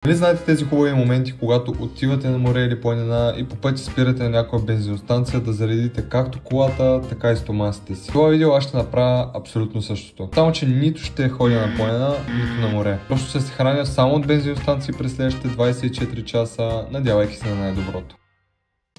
Нали знаете тези хубави моменти, когато отивате на море или планина и по пъти спирате на някоя бензиностанция да заредите както колата, така и стомасите си. В това видео аз ще направя абсолютно същото. Само че нито ще ходя на планина, нито на море. Просто ще се храня само от бензиностанции през следващите 24 часа, надявайки се на най-доброто.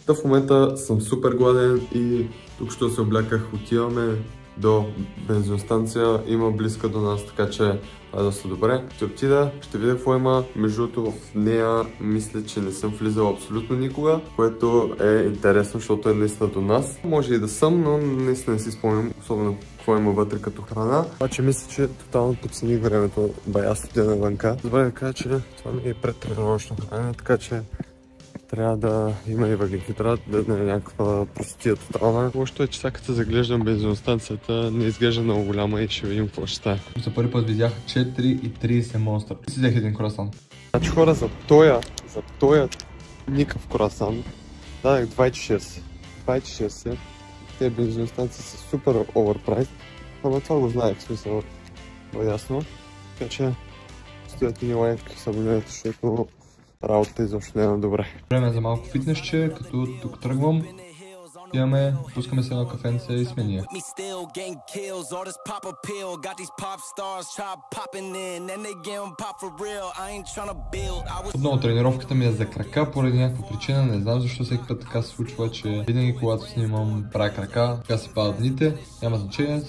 В момента съм супер гладен и тук ще се обляках, отиваме до бензиностанция, има близка до нас, така че това е доста добре. Ще отида, ще видя какво има. Между другото в нея мисля, че не съм влизал абсолютно никога, което е интересно, защото е наистина до нас. Може и да съм, но наистина не си спомням особено какво има вътре като храна. Обаче мисля, че тотално подцених времето, бая студия навънка. Добре да кажа, че това ми е предтренировъчно хранене, така че трябва да има и въглехидрат, да е някаква простия тотална. Лошото е, че сега като заглеждам бензиностанцията, не изглежда много голяма и ще видим какво ще стане. За първи път видях 4,30 монстър. Си взех един круасан. Значи хора, за тоя никакъв круасан дадах 26. 26. Те бензиностанции са супер оверпрайс. Ама това го знаех, в смисъл ясно. Така че стоят ни лайфки с абонирането, защото работата изобщо не е добре. Време е за малко фитнесче, като тук тръгвам. Имаме, пускаме се едно кафенце и сме ние. Отново тренировката ми е за крака, поради някаква причина, не знам защо всеки път така се случва, че винаги когато снимам правя крака, така си падат дните, няма значение.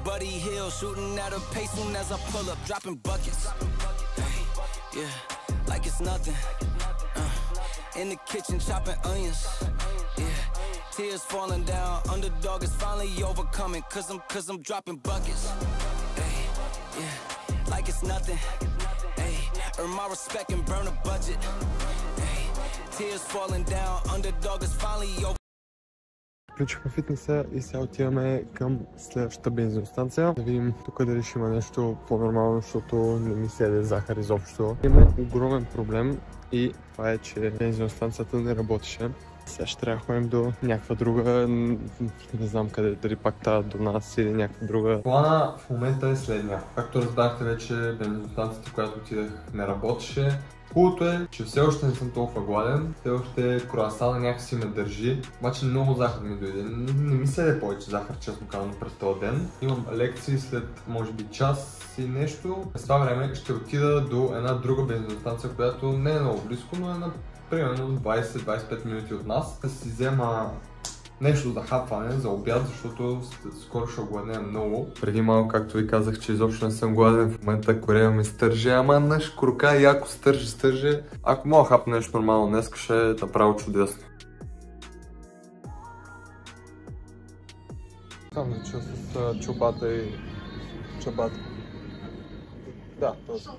In the kitchen chopping onions, yeah. Tears falling down, underdog is finally overcoming, cause I'm dropping buckets, hey, yeah. Like it's nothing, hey. Earn my respect and burn a budget, hey. Tears falling down, underdog is finally over. Включихме фитнеса и сега отиваме към следващата бензиностанция. Да видим тук дали ще има нещо по-нормално, защото не ми седе захар изобщо. Имаме огромен проблем и това е, че бензиностанцията не работеше. Сега ще трябва да ходим до някаква друга, не знам къде, дали пак тази до нас или някаква друга. Плана в момента е следния. Както разбрахте вече, бензиностанцията, която отидах, не работеше. Хубавото е, че все още не съм толкова гладен, все още круасана някакси ме държи, обаче много захар ми дойде. Не ми седе повече захар, честно казано, през този ден. Имам лекции след, може би, час и нещо. През това време ще отида до една друга бензиностанция, която не е много близко, но е на примерно 20-25 минути от нас. Да си взема нещо за хапване, за обяд, защото скоро ще огладнея много. Преди малко, както ви казах, че изобщо не съм гладен, в момента корея ми стърже, ама на шкурка яко стърже. Ако мога хапна нещо нормално днес, ще е направо чудесно. Там зачу с чубата и чабата. Да, точно.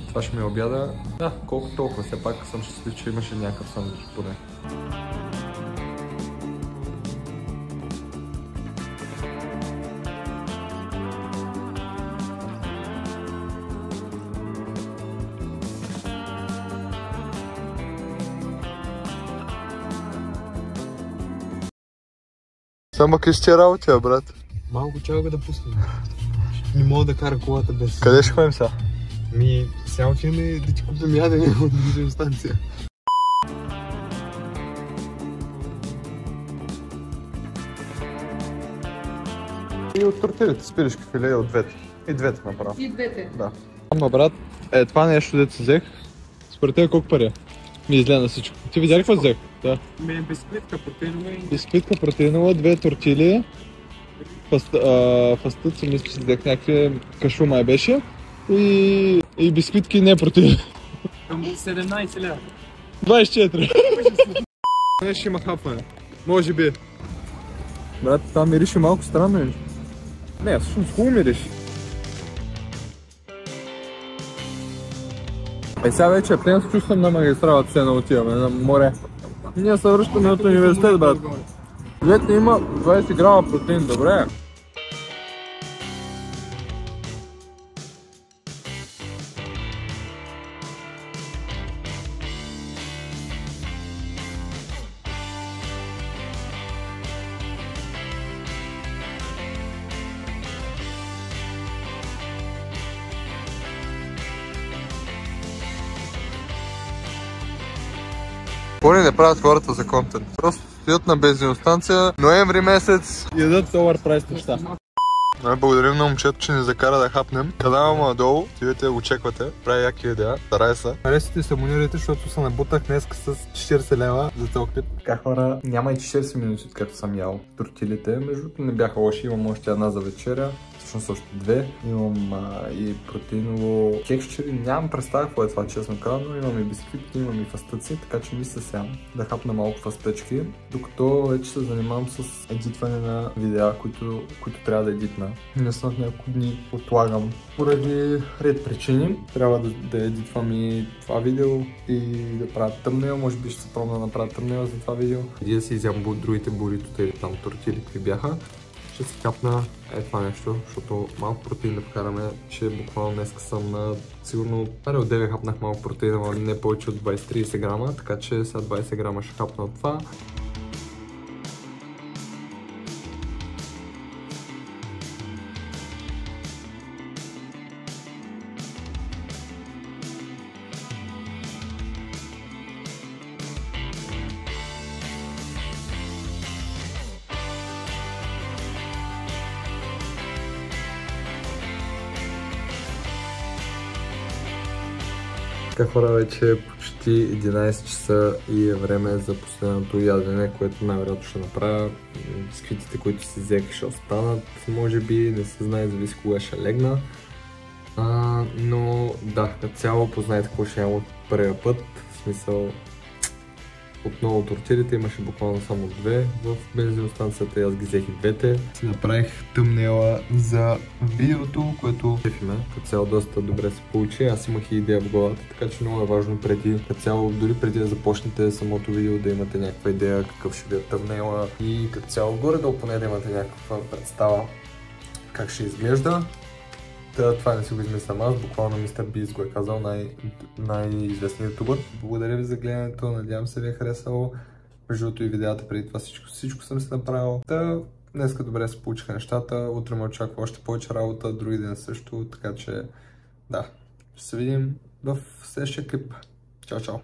Това ще ми е обяда. Да, колко толкова, все пак съм щастлив, че имаше някакъв сандвич поне. Само къщи работи, брат. Малко чакай да пуснем. Не мога да кара колата без... Къде ще ходим сега? Сега отиваме да ти купим ядене от бензиностанция. И от тортилите, спиришки филе, от двете. И двете направо. И двете? Да. Ама брат, това нещо дето си взех, според тебе колко пари ми изгледа на всичко. Ти видя ли какво взех? Да. Бисквитка протеинова и... Бисквитка протеинова, две тортили. Фастъд си мисля, че взех някакви кашу май беше. И бисквитки не протеин. Към 17 лева. 24. Не ще има хапване. Може би. Брат, това мирише малко странно. Не, всъщност хубаво мирише. Сега вече плен се чувствам на магистралата, все отиваме на море. Ние се връщаме от университет, брат. Летно има 20 грама протеин, добре. Какво не правят хората за контент? Просто стоят на бензиностанция, ноември месец. Ядат overpriced неща. Благодарим на момчето, че ни закара да хапнем. Канала му надолу, отидете да го чеквате. Прави яки видеа, старай се. Харесайте се, абонирайте, защото се набутах днес с 40 лева за цял клип. Така хора, няма и 40 минути, откакто съм ял тортилите. Между другото не бяха лоши, имам още една за вечеря. Всъщност още две. Имам и протеиново кексче. Нямам представа какво е това, честно казано. Имам и бисквитки, имам и фастъци, така че мисля сега да хапна малко фастъчки, докато вече се занимавам с едитване на видеа, които трябва да едитна. Днес на няколко дни отлагам поради ред причини. Трябва да едитвам и това видео и да правя тъмнел. Може би ще се пробвам да направя тъмнел за това видео. Преди да си изям другите буритота или там тортили, какви бяха, ще си капна това нещо, защото малко протеин да вкараме, че буквално днес съм на сигурно от 9 хапнах малко протеина, но не повече от 20-30 грама, така че сега 20 грама ще хапна от това. Така хора, вече е почти 11 часа и е време за последното ядене, което най-вероятно ще направя. Бисквитите, които си взех, ще останат, може би, не се знае, зависи кога ще легна. Но да, като цяло познайте какво ще ям от първия път, в смисъл отново тортилите, имаше буквално само две в бензиностанцията и аз ги взех и двете. Си направих тъмнела за видеото, което шефи ме. Като цяло доста добре се получи. Аз имах и идея в главата, така че много е важно като цяло, дори преди да започнете самото видео, да имате някаква идея какъв ще ви е тъмнела и като цяло горе-долу поне да имате някаква представа как ще изглежда. Това не си го измислям аз, буквално Мистер Бист го е казал, най-известният ютубър. Благодаря ви за гледането, надявам се ви е харесало. Между другото и видеята преди това всичко съм си направил. Днеска добре се получиха нещата, утре ме очаква още повече работа, други ден също, така че да, ще се видим в следващия клип. Чао, чао!